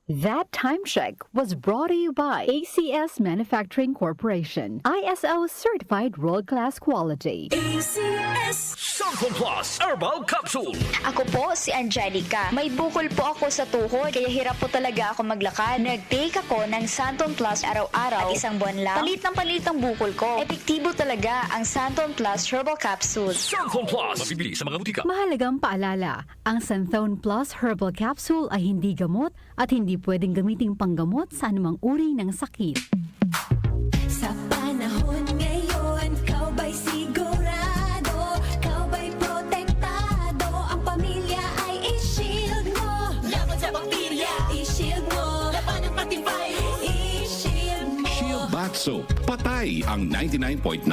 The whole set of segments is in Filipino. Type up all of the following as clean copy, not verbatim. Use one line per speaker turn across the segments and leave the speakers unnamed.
That time check was brought to you by ACS Manufacturing Corporation, ISO certified world-class quality.
ACS Santon Plus Herbal Capsule.
Ako po si Angelica. May bukol po ako sa tuhod, kaya hirap po talaga ako maglakad. Nag-take ako ng Santon Plus araw-araw at isang buwan lang. Palit ng bukol ko. Epektibo talaga ang Santon Plus Herbal Capsule.
Santon Plus. Mabibili sa mga butika.
Mahalagang paalala, ang Santhone Plus Herbal Capsule ay hindi gamot at hindi pwedeng gamiting panggamot sa anumang uri ng sakit.
Sa panahon ngayon, kau ba'y sigurado? Kau ba'y protektado? Ang pamilya ay i-shield mo. Laban sa bakterya, i-shield mo. Laban ng pati virus, i-shield mo.
Shield Bath Soap. Patay ang 99.9%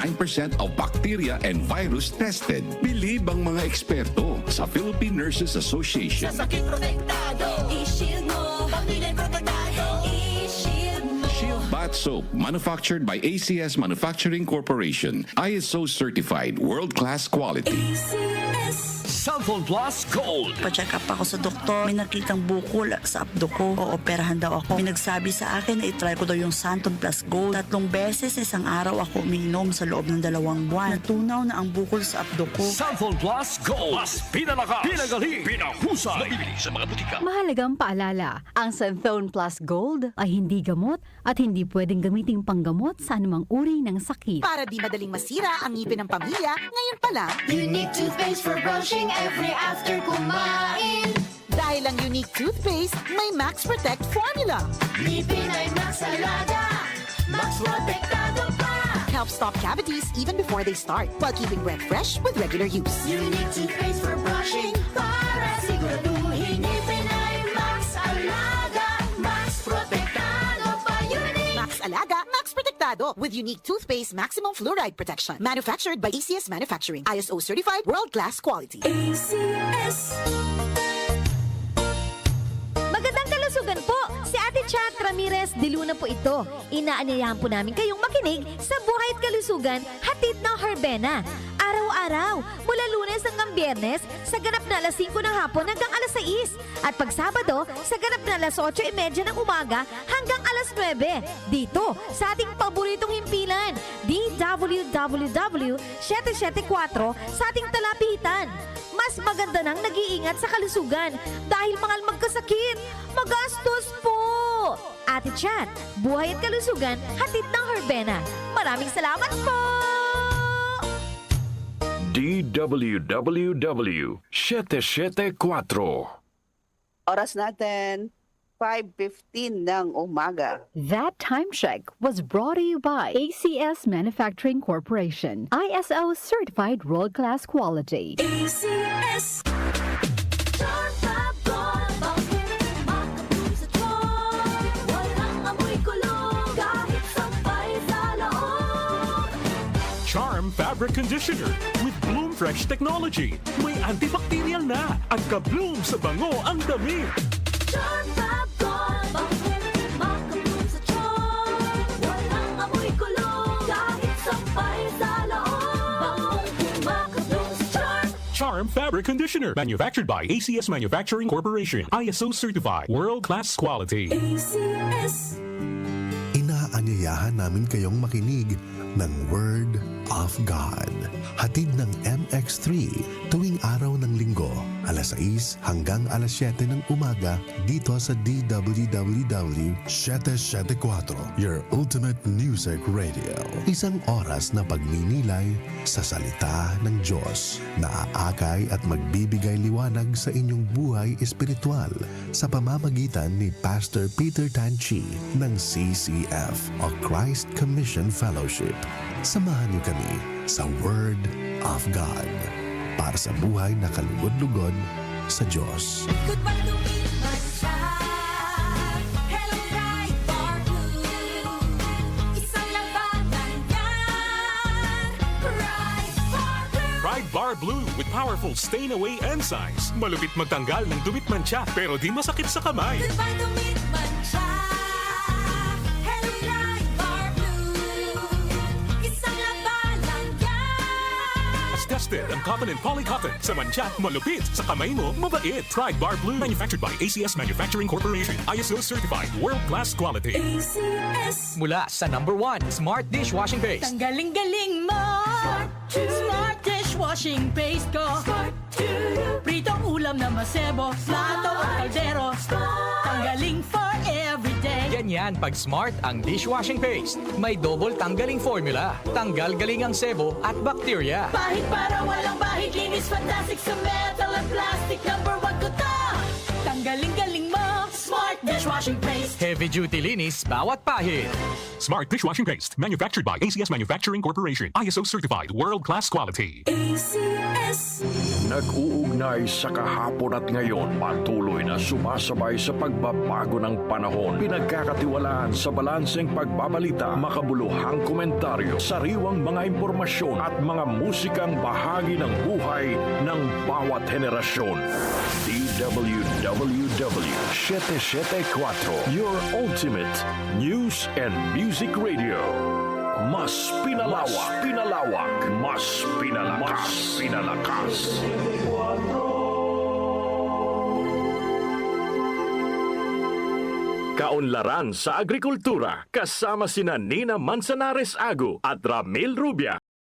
of bacteria and virus tested. Believe ang mga eksperto sa Philippine Nurses Association.
Sa sakit protektado, i-shield mo. Pamilya protektado, i-shield mo.
Shield Bath Soap, manufactured by ACS Manufacturing Corporation. ISO certified, world-class quality.
ACS
Santon Plus Gold.
Pa-check up ako sa doktor. May nakitang bukol sa abdo ko. Ooperahan daw ako. May nagsabi sa akin na itry ko daw yung Santon Plus Gold. 3 beses isang araw ako umiinom sa loob ng 2 buwan. Natunaw na ang bukol sa abdo ko.
Santon Plus Gold. Mas pinalakas, pinagaling, pinahusay. Mabibili sa mga butika.
Mahalagang paalala, ang Santhone Plus Gold ay hindi gamot at hindi pwedeng gamiting panggamot sa anumang uri ng sakit.
Para di madaling masira ang ngipin ng pamilya, ngayon pa lang,
Unique toothpaste for brushing every after kumain.
dahil ang unique toothpaste, may Max Protect formula.
Ngipin ay Max Alaga, Max Protektado pa.
Helps stop cavities even before they start, while keeping breath fresh with regular use.
Unique toothpaste for brushing para siguraduhin ngipin ay Max Alaga, Max Protektado pa. Unique.
Max Alaga, Max Protectado with unique toothpaste maximum fluoride protection. Manufactured by ACS Manufacturing. ISO certified world-class quality.
ACS.
Magandang kalusugan po! Si Ate Chat Ramirez de Luna po ito. Inaanyayahan po namin kayong makinig sa Buhay at Kalusugan, hatid ng Herbena. Araw-araw, mula Lunes hanggang Biyernes, sa ganap na alas 5 ng hapon hanggang alas 6. At pag Sabado, sa ganap na alas 8:30 ng umaga hanggang alas 9. Dito, sa ating paboritong himpilan, DWWW 774 sa ating talapitan. Mas maganda nang nag-iingat sa kalusugan dahil mahal magkasakit. Magastos po! Ate Chat, Buhay at Kalusugan, hatid ng Herbena. Maraming salamat po!
DWWW 774.
Oras natin, 5:15 ng umaga.
That time check was brought to you by ACS Manufacturing Corporation, ISO certified world-class quality.
ACS. Chartabon, bakit makapun sa tiyon? Walang amoy kulong kahit sampay sa loob.
Charm Fabric Conditioner with Bloom Fresh Technology. May antibacterial na at ka-bloom sa bango ang damit.
Chartabon, bakit makapun sa tiyon? Walang amoy kulong kahit sampay sa loob. Makapun sa tiyon.
Charm Fabric Conditioner. Manufactured by ACS Manufacturing Corporation. ISO certified. World-class quality.
ACS.
Inaanyayahan namin kayong makinig ng Word of God. Hatid ng MX3 tuwing araw ng linggo, alas 6 hanggang alas 7 ng umaga dito sa DWWW 774, your ultimate music radio. Isang oras na pagninilay sa salita ng Diyos na aakay at magbibigay liwanag sa inyong buhay espiritual sa pamamagitan ni Pastor Peter Tanchi ng CCF o Christ Commission Fellowship. Samahan niyo kami sa Word of God para sa buhay na kalugod-lugod sa Diyos.
Goodbye to man siya. Hello, Bright Bar Blue. Isang labanan yan. Bright Bar Blue.
Pride Bar Blue with powerful stain-away enzymes. Malupit magtanggal ng dumit mancha pero di masakit sa kamay.
Goodbye to man siya. Hello, Bright Bar Blue. Isang labanan yan.
Trusted ang cotton and polycotton. Sa mancha, malupit. Sa kamay mo, mabait. Pride Bar Blue. Manufactured by ACS Manufacturing Corporation. ISO certified. World-class quality.
ACS.
Mula sa #1 Smart Dishwashing Paste.
Ang galing-galing mo. Smart dishwashing paste ko. Pritong ulam na masebo. Plato o kaldero. Tanggaling for everyday.
Ganyan pag Smart ang dishwashing paste. May double tanggaling formula. Tanggal galing ang sebo at bakterya.
Bahid para walang bahid. Linis fantastic sa metal and plastic. #1 ko to. Tanggaling-galing mo. Smart dishwashing paste.
Heavy duty linis bawat pahid.
Smart Dishwashing Paste. Manufactured by ACS Manufacturing Corporation. ISO certified. World-class quality.
ACS.
Nag-uugnay sa kahapon at ngayon, patuloy na sumasabay sa pagbabago ng panahon. Pinagkakatiwalaan sa balanseng pagbabalita, makabuluhang komentaryo, sariwang mga impormasyon at mga musikang bahagi ng buhay ng bawat henerasyon. DWWW 774, your ultimate news and music radio. Mas pinalawak, mas pinalakas. Kaunlaran sa agrikultura kasama sina Nina Manzanares Agu at Ramil Rubia.